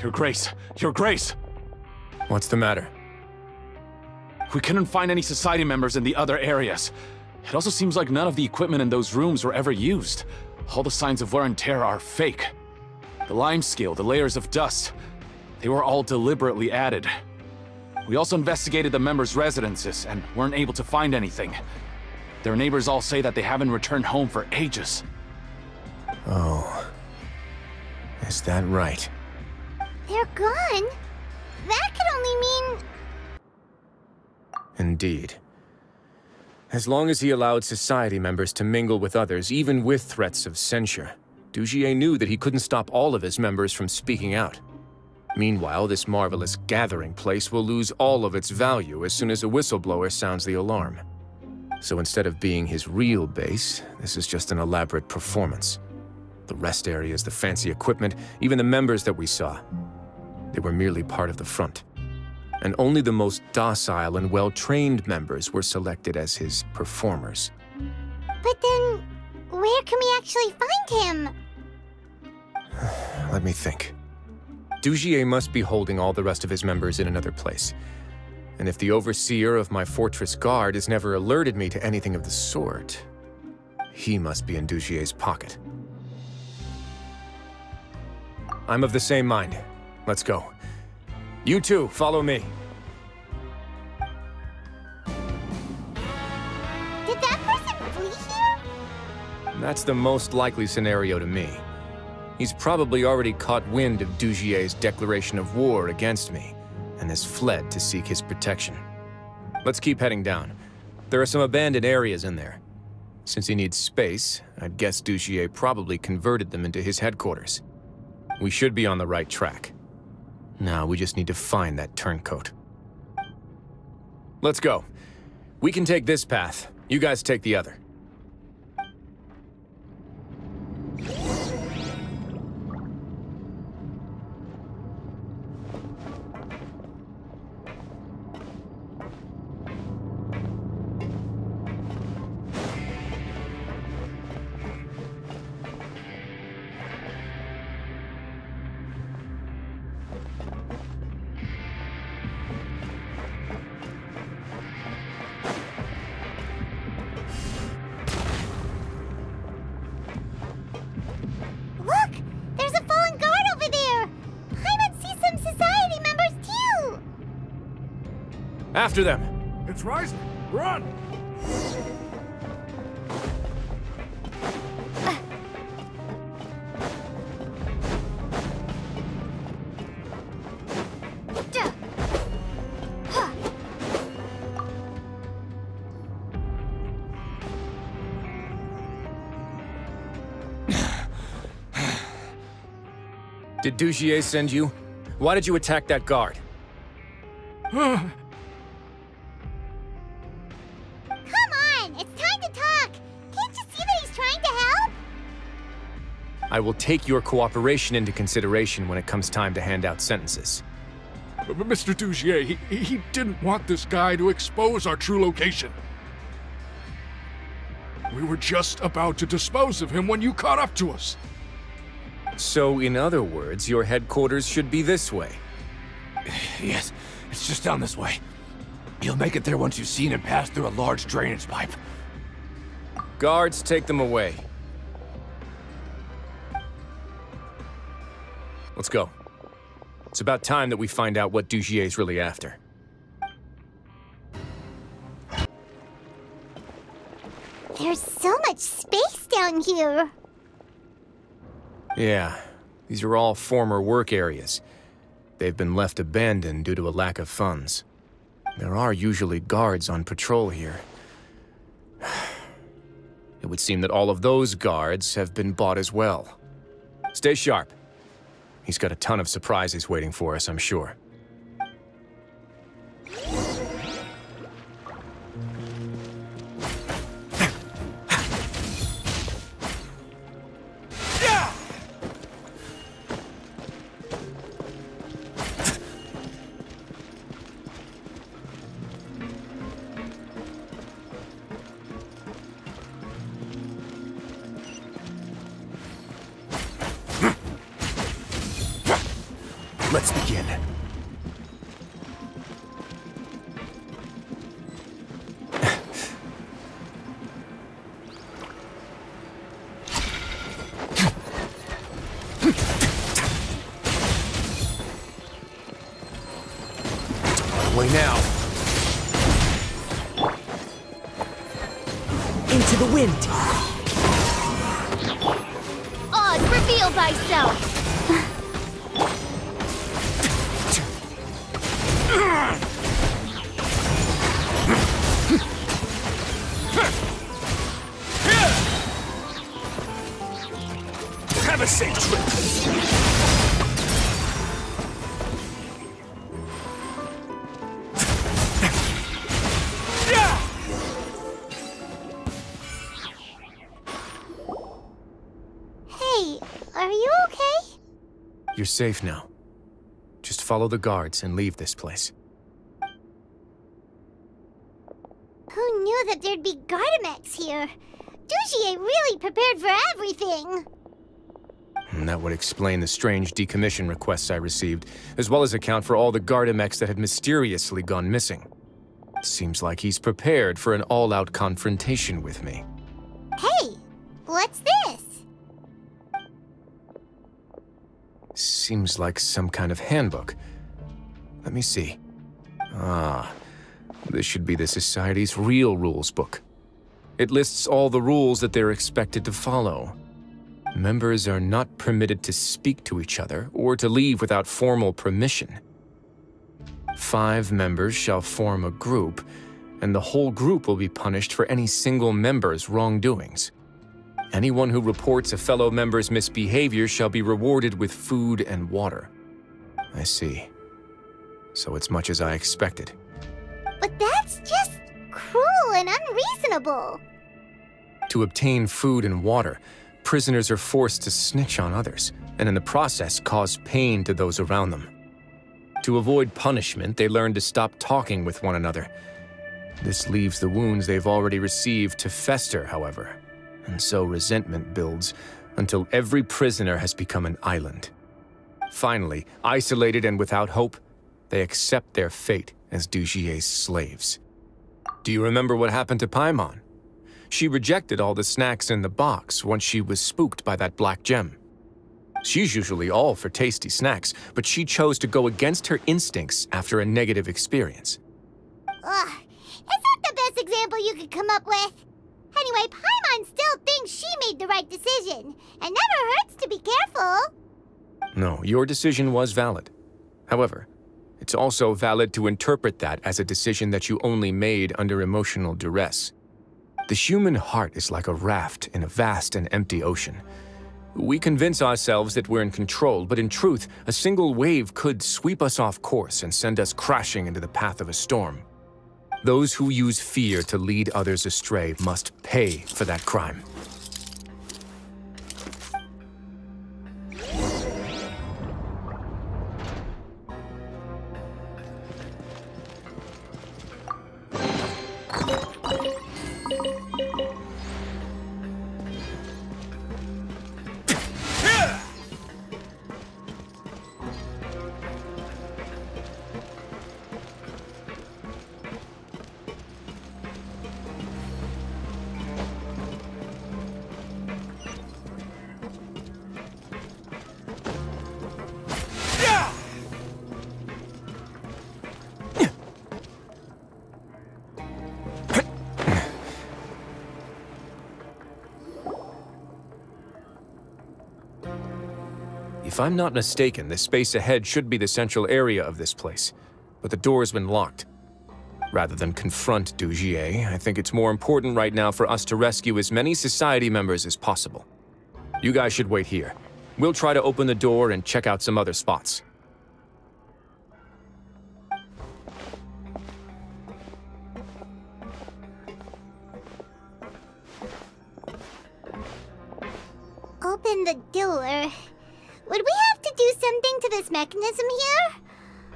Your Grace! Your Grace! What's the matter? We couldn't find any Society members in the other areas. It also seems like none of the equipment in those rooms were ever used. All the signs of wear and tear are fake. The lime scale, the layers of dust, they were all deliberately added. We also investigated the members' residences and weren't able to find anything. Their neighbors all say that they haven't returned home for ages. Oh. Is that right? They're gone? That could only mean... Indeed. As long as he allowed Society members to mingle with others, even with threats of censure, Dugier knew that he couldn't stop all of his members from speaking out. Meanwhile, this marvelous gathering place will lose all of its value as soon as a whistleblower sounds the alarm. So instead of being his real base, this is just an elaborate performance. The rest areas, the fancy equipment, even the members that we saw, they were merely part of the front. And only the most docile and well-trained members were selected as his performers. But then, where can we actually find him? Let me think. Dugier must be holding all the rest of his members in another place. And if the overseer of my fortress guard has never alerted me to anything of the sort, he must be in Dugier's pocket. I'm of the same mind. Let's go. You two, follow me. Did that person flee here? That's the most likely scenario to me. He's probably already caught wind of Dugier's declaration of war against me, and has fled to seek his protection. Let's keep heading down. There are some abandoned areas in there. Since he needs space, I'd guess Dugier probably converted them into his headquarters. We should be on the right track. Now we just need to find that turncoat. Let's go. We can take this path. You guys take the other. After them! It's rising! Run! Did Dugier send you? Why did you attack that guard? I will take your cooperation into consideration when it comes time to hand out sentences. But Mr. Dugier, he didn't want this guy to expose our true location. We were just about to dispose of him when you caught up to us. So, in other words, your headquarters should be this way? Yes, it's just down this way. You'll make it there once you've seen him pass through a large drainage pipe. Guards, take them away. Let's go. It's about time that we find out what Dugier's really after. There's so much space down here. Yeah, these are all former work areas. They've been left abandoned due to a lack of funds. There are usually guards on patrol here. It would seem that all of those guards have been bought as well. Stay sharp. He's got a ton of surprises waiting for us, I'm sure. Let's begin. Way now. Into the wind. Oz, reveal thyself. Have a safe trip. Hey, are you okay? You're safe now. Just follow the guards and leave this place. Who knew that there'd be Gardamex here? Dujier really prepared for everything. And that would explain the strange decommission requests I received, as well as account for all the Gardamex that had mysteriously gone missing. Seems like he's prepared for an all-out confrontation with me. Hey, what's this? Seems like some kind of handbook. Let me see. Ah, this should be the Society's real rules book. It lists all the rules that they're expected to follow. Members are not permitted to speak to each other or to leave without formal permission. 5 members shall form a group, and the whole group will be punished for any single member's wrongdoings. Anyone who reports a fellow member's misbehavior shall be rewarded with food and water. I see. So it's much as I expected. But that's just cruel and unreasonable. To obtain food and water, prisoners are forced to snitch on others, and in the process cause pain to those around them. To avoid punishment, they learn to stop talking with one another. This leaves the wounds they've already received to fester, however, and so resentment builds until every prisoner has become an island. Finally, isolated and without hope, they accept their fate as Dujier's slaves. Do you remember what happened to Paimon? She rejected all the snacks in the box once she was spooked by that black gem. She's usually all for tasty snacks, but she chose to go against her instincts after a negative experience. Ugh, is that the best example you could come up with? Anyway, Paimon still thinks she made the right decision, and never hurts to be careful. No, your decision was valid. However, it's also valid to interpret that as a decision that you only made under emotional duress. The human heart is like a raft in a vast and empty ocean. We convince ourselves that we're in control, but in truth, a single wave could sweep us off course and send us crashing into the path of a storm. Those who use fear to lead others astray must pay for that crime. If I'm not mistaken, the space ahead should be the central area of this place, but the door's been locked. Rather than confront Dujier, I think it's more important right now for us to rescue as many Society members as possible. You guys should wait here. We'll try to open the door and check out some other spots. Open the door. Would we have to do something to this mechanism here?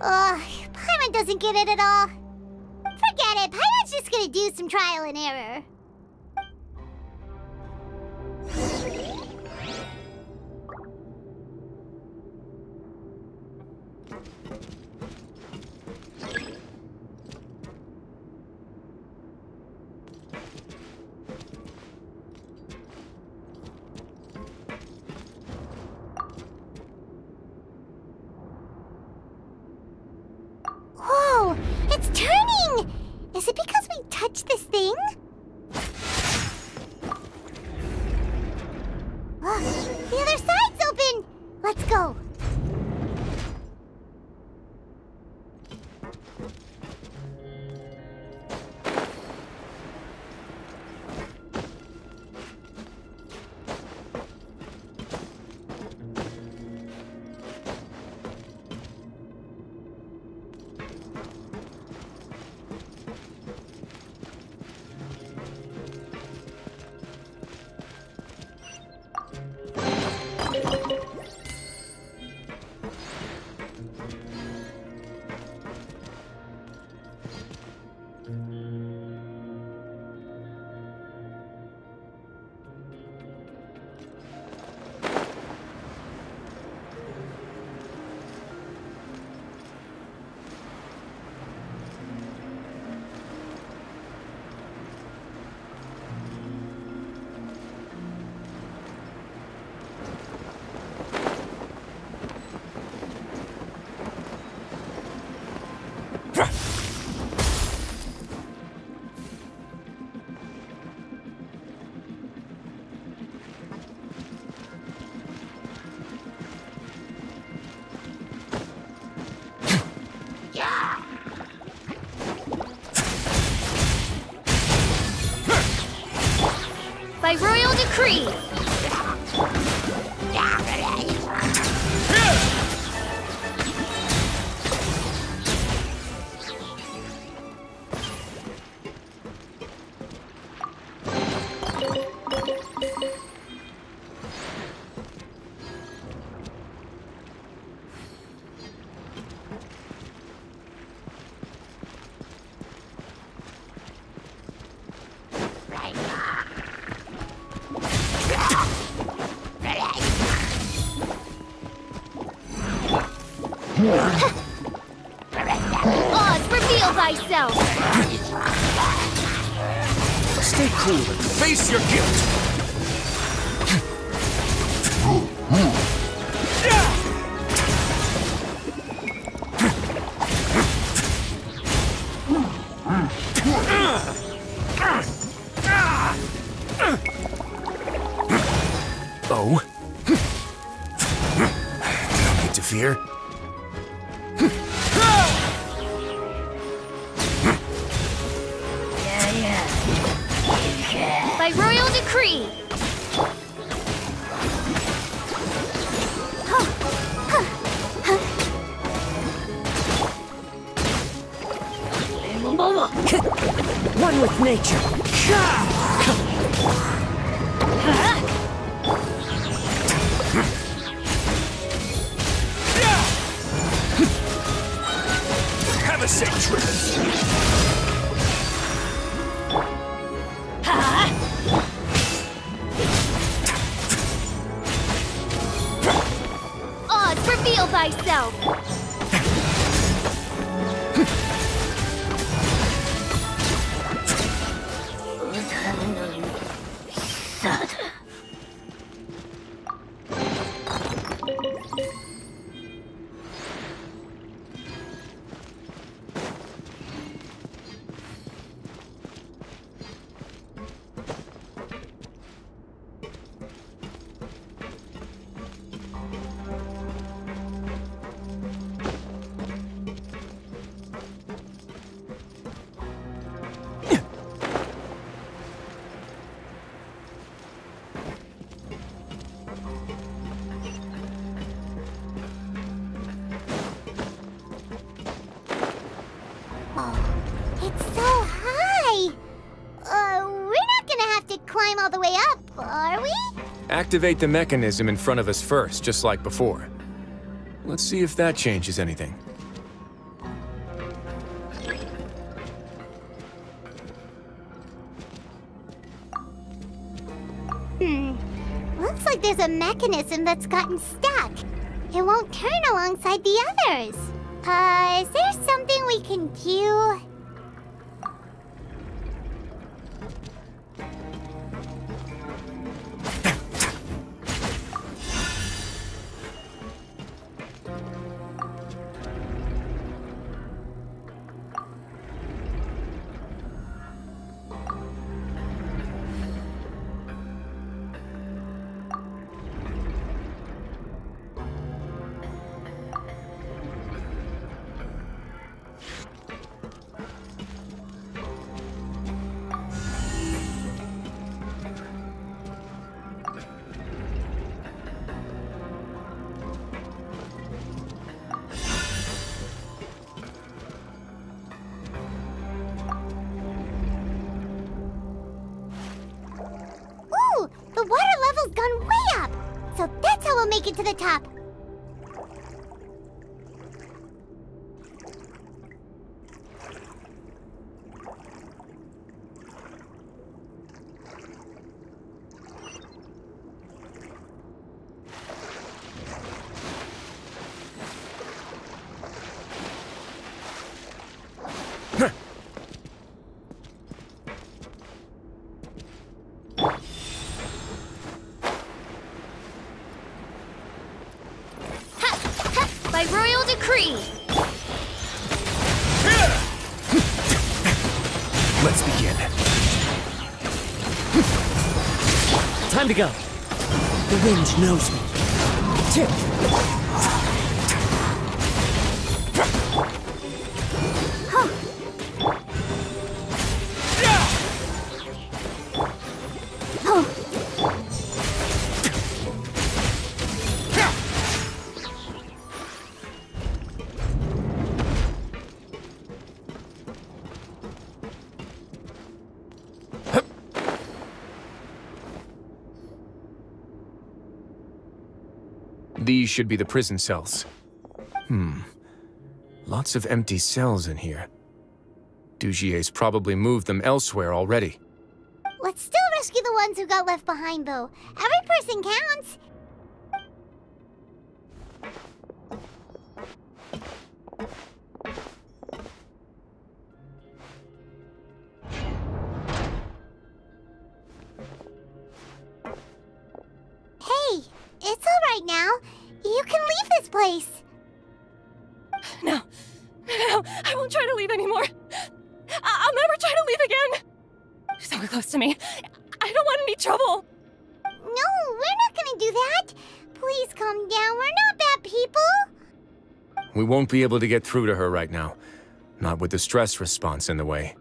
Ugh, Paimon doesn't get it at all. Forget it, Paimon's just gonna do some trial and error. this thing. The other side's open! Let's go. By royal decree! Oz, reveal thyself! Stay cool and face your guilt! Oh? No need to fear. By royal decree! One with nature. Have a safe trip! Oz, reveal thyself! It's so high! We're not gonna have to climb all the way up, are we? Activate the mechanism in front of us first, just like before. Let's see if that changes anything. Looks like there's a mechanism that's gotten stuck. It won't turn alongside the others. Is there something we can do? gone way up. So that's how we'll make it to the top. By royal decree! Let's begin. Time to go. The wind knows me. Tip. These should be the prison cells. Lots of empty cells in here. Dugier's probably moved them elsewhere already. Let's still rescue the ones who got left behind, though. Every person counts. Hey, it's all right now. You can leave this place. No, I won't try to leave anymore. I'll never try to leave again. Someone close to me. I don't want any trouble. No, we're not gonna do that. Please calm down. We're not bad people. We won't be able to get through to her right now. Not with the stress response in the way.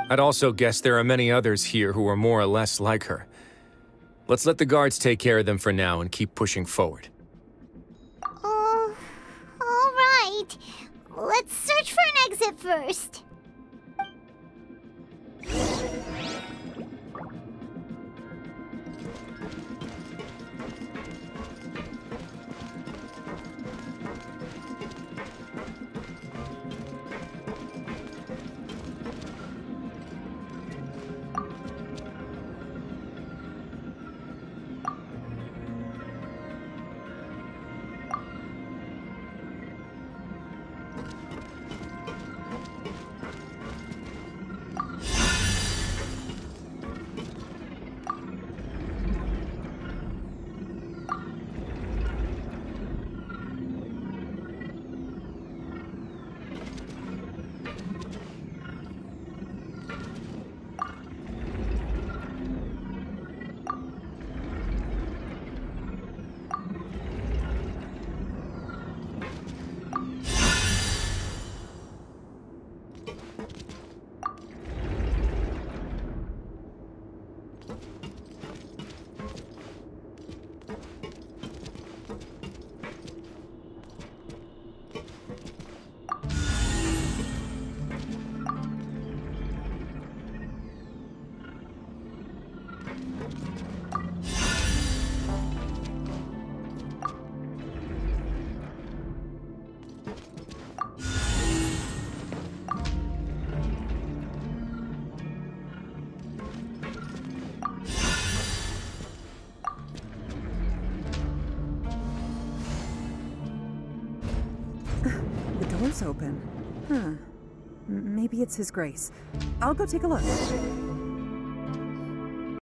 I'd also guess there are many others here who are more or less like her. Let's let the guards take care of them for now and keep pushing forward. All right. Let's search for an exit first. Door's open. Huh. Maybe it's His Grace. I'll go take a look.